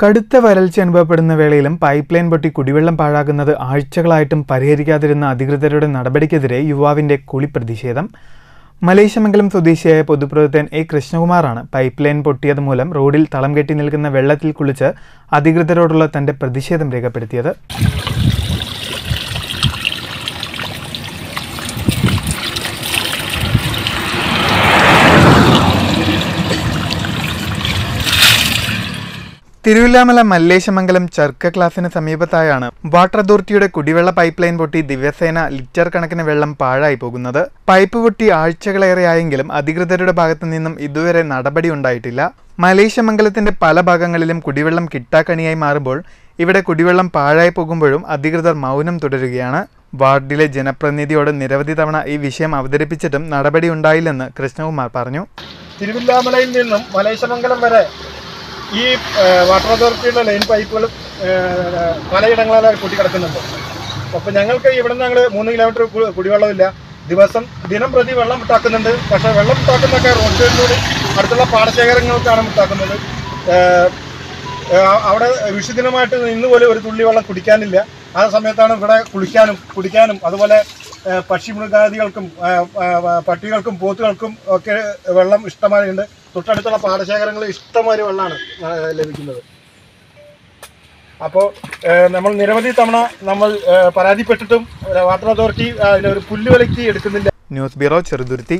കടുത്ത വരൾച്ച അനുഭവപ്പെടുന്ന വേളയിലും പൈപ്പ് ലൈൻ പൊട്ടി കുടിവെള്ളം പാഴാക്കുന്നത് ആഴ്ചകളായിട്ടും പരിഹരിക്കാതിരുന്ന അധികൃതരുടെ നടപടിക്കെതിരെ യുവാവിന്റെ പ്രതിഷേധം. മലേശമംഗലം സ്വദേശിയായ പൊതുപ്രവർത്തകൻ എ കൃഷ്ണകുമാറാണ് പൈപ്പ് ലൈൻ പൊട്ടിയത് മൂലം റോഡിൽ തളം കെട്ടി നിൽക്കുന്ന വെള്ളത്തിൽ കുളിച്ച് അധികൃതരോടുള്ള തന്റെ പ്രതിഷേധം രേഖപ്പെടുത്തിയത്. തിരുവില്ലാമല മല്ലേശമംഗലം ചർക്ക ക്ലാസിന് സമീപത്തായാണ് വാട്ടർ അതോറിറ്റിയുടെ കുടിവെള്ള പൈപ്പ് ലൈൻ പൊട്ടി ദിവസേന ലിറ്റർ കണക്കിന് വെള്ളം പാഴായി പോകുന്നത്. പൈപ്പ് പൊട്ടി ആഴ്ചകളേറെയായെങ്കിലും അധികൃതരുടെ ഭാഗത്തു നിന്നും ഇതുവരെ നടപടി ഉണ്ടായിട്ടില്ല. മലേശമംഗലത്തിന്റെ പല ഭാഗങ്ങളിലും കുടിവെള്ളം കിട്ടാക്കണിയായി മാറുമ്പോൾ ഇവിടെ കുടിവെള്ളം പാഴായി പോകുമ്പോഴും അധികൃതർ മൗനം തുടരുകയാണ്. വാർഡിലെ ജനപ്രതിനിധിയോട് നിരവധി തവണ ഈ വിഷയം അവതരിപ്പിച്ചിട്ടും നടപടി ഉണ്ടായില്ലെന്ന് കൃഷ്ണകുമാർ പറഞ്ഞു. തിരുവില്ലാമലയിൽ നിന്നും മലേശമംഗലം വരെ ഈ വാട്ടർ അതോറിറ്റിയുടെ ലൈൻ പൈപ്പുകളും പലയിടങ്ങളിലായി കൂട്ടിക്കിടക്കുന്നുണ്ട്. അപ്പോൾ ഞങ്ങൾക്ക് ഇവിടെ നിന്ന് ഞങ്ങൾ 3 കിലോമീറ്റർ കുടിവെള്ളമില്ല. ദിനം പ്രതി വെള്ളം മുട്ടാക്കുന്നുണ്ട്. പക്ഷേ വെള്ളം മുട്ടാക്കുന്നതൊക്കെ റോഡ് സൈഡിലൂടെ അടുത്തുള്ള പാടശേഖരങ്ങൾക്കാണ് മുട്ടാക്കുന്നത്. അവിടെ വിഷുദിനമായിട്ട് ഇന്ന് പോലും ഒരു തുള്ളി വെള്ളം കുടിക്കാനില്ല. ആ സമയത്താണ് ഇവിടെ കുടിക്കാനും അതുപോലെ പക്ഷിമൃഗാദികൾക്കും പട്ടികൾക്കും പോത്തുകൾക്കും ഒക്കെ വെള്ളം ഇഷ്ടമായുണ്ട്. തൊട്ടടുത്തുള്ള പാടശേഖരങ്ങളിൽ ഇഷ്ടംമാതിരി വെള്ളമാണ് ലഭിക്കുന്നത്. അപ്പോൾ നമ്മൾ നിരവധി തവണ പരാതിപ്പെട്ടിട്ടും വാട്ടർ അതോറിറ്റി അതിലൊരു പുല്ലുവിലയ്ക്ക് എടുക്കുന്നില്ല. News bureau, Cheruthuruthy.